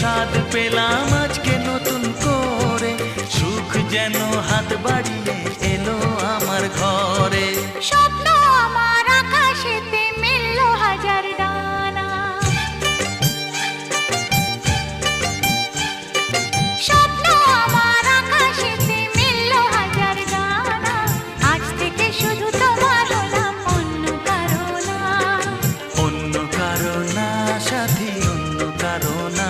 স্বাদ পেলাম আজকে নতুন করে, সুখ যেন হাত বাড়িয়ে এলো আমার ঘরে। স্বপ্ন আমার আকাশেতে মেলল হাজার ডানা, স্বপ্ন আমার আকাশেতে মেলল হাজার ডানা। আজ থেকে শুধু তোমার হলাম, অন্য কারো না। অন্য কারো না সাথী, অন্য কারো না।